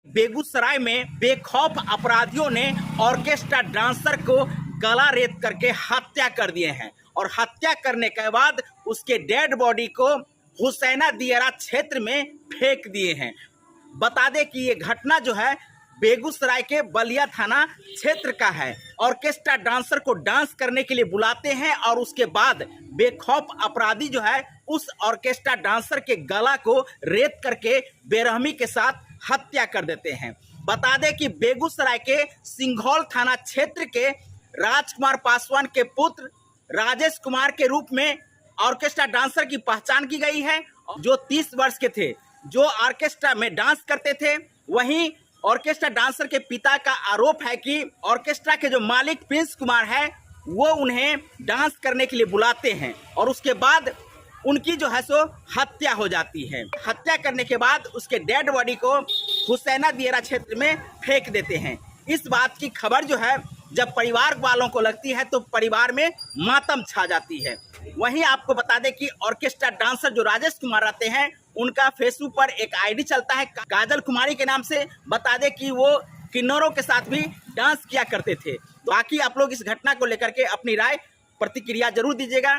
बेगूसराय में बेखौफ अपराधियों ने ऑर्केस्ट्रा डांसर को गला रेत करके हत्या कर दिए हैं और हत्या करने के बाद उसके डेड बॉडी को हुसैना दियारा क्षेत्र में फेंक दिए हैं। बता दें कि ये घटना जो है बेगूसराय के बलिया थाना क्षेत्र का है। ऑर्केस्ट्रा डांसर को डांस करने के लिए बुलाते हैं और उसके बाद बेखौफ अपराधी जो है उस ऑर्केस्ट्रा डांसर के गला को रेत करके बेरहमी के साथ हत्या कर देते हैं। बता दें कि बेगूसराय के सिंघौल थाना क्षेत्र के राजकुमार पासवान के पुत्र राजेश कुमार के रूप में ऑर्केस्ट्रा डांसर की पहचान की गई है, जो 30 वर्ष के थे, जो ऑर्केस्ट्रा में डांस करते थे। वहीं ऑर्केस्ट्रा डांसर के पिता का आरोप है कि ऑर्केस्ट्रा के जो मालिक प्रिंस कुमार है वो उन्हें डांस करने के लिए बुलाते हैं और उसके बाद उनकी जो है सो हत्या हो जाती है। हत्या करने के बाद उसके डेड बॉडी को हुसैना दियारा क्षेत्र में फेंक देते हैं। इस बात की खबर जो है जब परिवार वालों को लगती है तो परिवार में मातम छा जाती है। वहीं आपको बता दें कि ऑर्केस्ट्रा डांसर जो राजेश कुमार रहते हैं उनका फेसबुक पर एक आईडी चलता है काजल कुमारी के नाम से। बता दें कि वो किन्नरों के साथ भी डांस किया करते थे। तो बाकी आप लोग इस घटना को लेकर के अपनी राय प्रतिक्रिया जरूर दीजिएगा।